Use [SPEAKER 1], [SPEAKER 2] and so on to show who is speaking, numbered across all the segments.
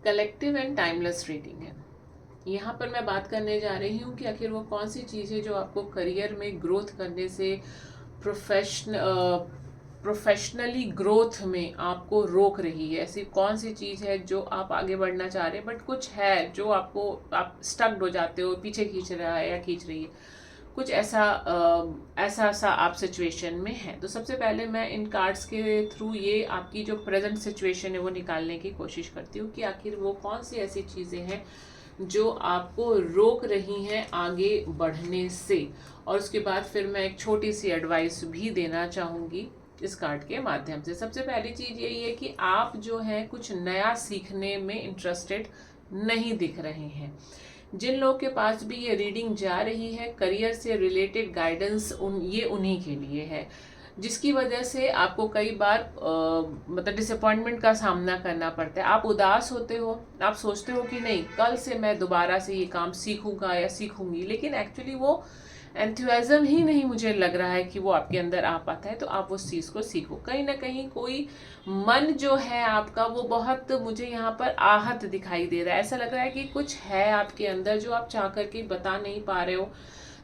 [SPEAKER 1] Collective and timeless reading है। यहाँ पर मैं बात करने जा रही हूँ कि आखिर वो कौन सी चीज़ है जो आपको करियर में ग्रोथ करने से प्रोफेशनली ग्रोथ में आपको रोक रही है। ऐसी कौन सी चीज़ है जो आप आगे बढ़ना चाह रहे हैं बट कुछ है जो आपको आप स्टक्ड हो जाते हो, पीछे खींच रहा है या खींच रही है, कुछ ऐसा आप सिचुएशन में है। तो सबसे पहले मैं इन कार्ड्स के थ्रू ये आपकी जो प्रेजेंट सिचुएशन है वो निकालने की कोशिश करती हूँ कि आखिर वो कौन सी ऐसी चीज़ें हैं जो आपको रोक रही हैं आगे बढ़ने से। और उसके बाद फिर मैं एक छोटी सी एडवाइस भी देना चाहूँगी इस कार्ड के माध्यम से। सबसे पहली चीज़ यही है कि आप जो है कुछ नया सीखने में इंटरेस्टेड नहीं दिख रहे हैं। जिन लोग के पास भी ये रीडिंग जा रही है, करियर से रिलेटेड गाइडेंस ये उन्हीं के लिए है, जिसकी वजह से आपको कई बार मतलब डिसअपॉइंटमेंट का सामना करना पड़ता है। आप उदास होते हो, आप सोचते हो कि नहीं कल से मैं दोबारा से ये काम सीखूंगा या सीखूंगी, लेकिन एक्चुअली वो एंथुसियाज्म ही नहीं मुझे लग रहा है कि वो आपके अंदर आ पाता है। तो आप उस चीज़ को सीखो। कहीं ना कहीं कोई मन जो है आपका वो बहुत मुझे यहाँ पर आहत दिखाई दे रहा है। ऐसा लग रहा है कि कुछ है आपके अंदर जो आप चाह करके बता नहीं पा रहे हो।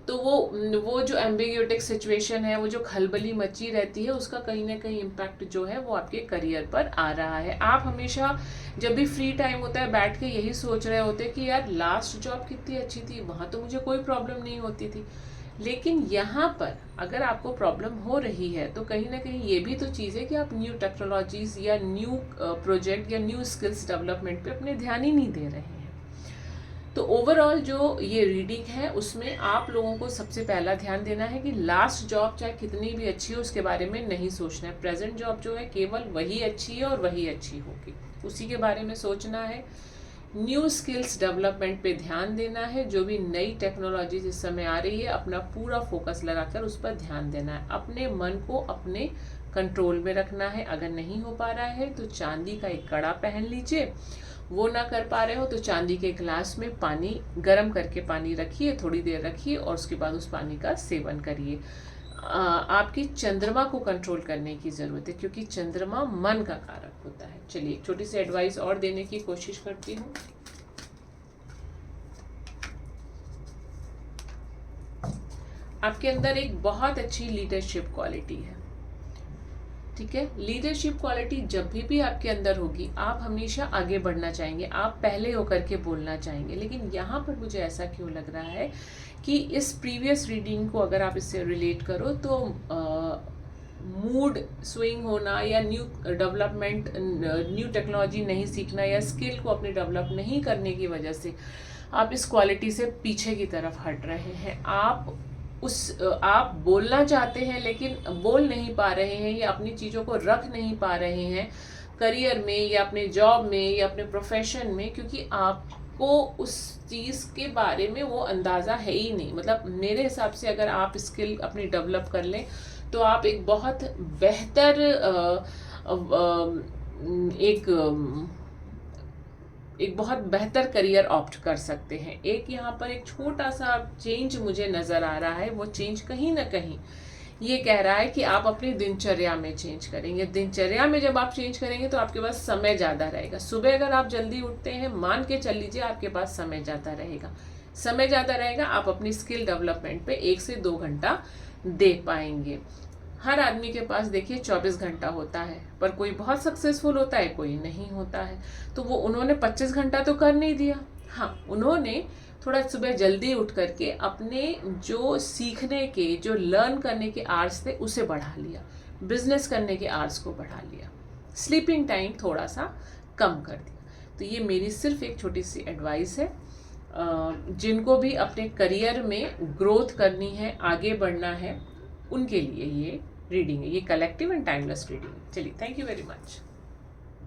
[SPEAKER 1] तो वो जो एम्बिग्यूटिक सिचुएशन है, वो जो खलबली मची रहती है, उसका कहीं ना कहीं इम्पैक्ट जो है वो आपके करियर पर आ रहा है। आप हमेशा जब भी फ्री टाइम होता है बैठ के यही सोच रहे होते कि यार लास्ट जॉब कितनी अच्छी थी, वहाँ तो मुझे कोई प्रॉब्लम नहीं होती थी। लेकिन यहाँ पर अगर आपको प्रॉब्लम हो रही है तो कहीं ना कहीं ये भी तो चीज़ है कि आप न्यू टेक्नोलॉजीज या न्यू प्रोजेक्ट या न्यू स्किल्स डेवलपमेंट पे अपने ध्यान ही नहीं दे रहे हैं। तो ओवरऑल जो ये रीडिंग है उसमें आप लोगों को सबसे पहला ध्यान देना है कि लास्ट जॉब चाहे कितनी भी अच्छी हो उसके बारे में नहीं सोचना है। प्रेजेंट जॉब जो है केवल वही अच्छी है और वही अच्छी होगी, उसी के बारे में सोचना है। न्यू स्किल्स डेवलपमेंट पे ध्यान देना है। जो भी नई टेक्नोलॉजी जिस समय आ रही है अपना पूरा फोकस लगाकर उस पर ध्यान देना है। अपने मन को अपने कंट्रोल में रखना है। अगर नहीं हो पा रहा है तो चांदी का एक कड़ा पहन लीजिए। वो ना कर पा रहे हो तो चांदी के गिलास में पानी गर्म करके पानी रखिए, थोड़ी देर रखिए और उसके बाद उस पानी का सेवन करिए। आपकी चंद्रमा को कंट्रोल करने की ज़रूरत है क्योंकि चंद्रमा मन का कारक होता है। चलिए एक छोटी सी एडवाइस और देने की कोशिश करती हूँ। आपके अंदर एक बहुत अच्छी लीडरशिप क्वालिटी है, ठीक है। लीडरशिप क्वालिटी जब भी आपके अंदर होगी आप हमेशा आगे बढ़ना चाहेंगे, आप पहले होकर के बोलना चाहेंगे। लेकिन यहाँ पर मुझे ऐसा क्यों लग रहा है कि इस प्रीवियस रीडिंग को अगर आप इससे रिलेट करो तो मूड स्विंग होना या न्यू डेवलपमेंट, न्यू टेक्नोलॉजी नहीं सीखना या स्किल को अपने डेवलप नहीं करने की वजह से आप इस क्वालिटी से पीछे की तरफ हट रहे हैं। आप बोलना चाहते हैं लेकिन बोल नहीं पा रहे हैं या अपनी चीज़ों को रख नहीं पा रहे हैं करियर में या अपने जॉब में या अपने प्रोफेशन में, क्योंकि आपको उस चीज़ के बारे में वो अंदाज़ा है ही नहीं। मतलब मेरे हिसाब से अगर आप स्किल अपनी डेवलप कर लें तो आप एक बहुत बेहतर एक बहुत बेहतर करियर ऑप्ट कर सकते हैं। एक यहाँ पर एक छोटा सा चेंज मुझे नज़र आ रहा है। वो चेंज कहीं ना कहीं ये कह रहा है कि आप अपनी दिनचर्या में चेंज करेंगे। दिनचर्या में जब आप चेंज करेंगे तो आपके पास समय ज़्यादा रहेगा। सुबह अगर आप जल्दी उठते हैं, मान के चल लीजिए आपके पास समय ज़्यादा रहेगा। समय ज़्यादा रहेगा, आप अपनी स्किल डेवलपमेंट पे 1 से 2 घंटा दे पाएंगे। हर आदमी के पास देखिए 24 घंटा होता है, पर कोई बहुत सक्सेसफुल होता है, कोई नहीं होता है। तो वो उन्होंने 25 घंटा तो कर नहीं दिया। हाँ, उन्होंने थोड़ा सुबह जल्दी उठ करके अपने जो सीखने के, जो लर्न करने के आवर्स थे उसे बढ़ा लिया, बिजनेस करने के आवर्स को बढ़ा लिया, स्लीपिंग टाइम थोड़ा सा कम कर दिया। तो ये मेरी सिर्फ एक छोटी सी एडवाइस है। जिनको भी अपने करियर में ग्रोथ करनी है, आगे बढ़ना है, उनके लिए ये रीडिंग है। ये कलेक्टिव एंड टाइमलेस रीडिंग है। चलिए, थैंक यू वेरी मच।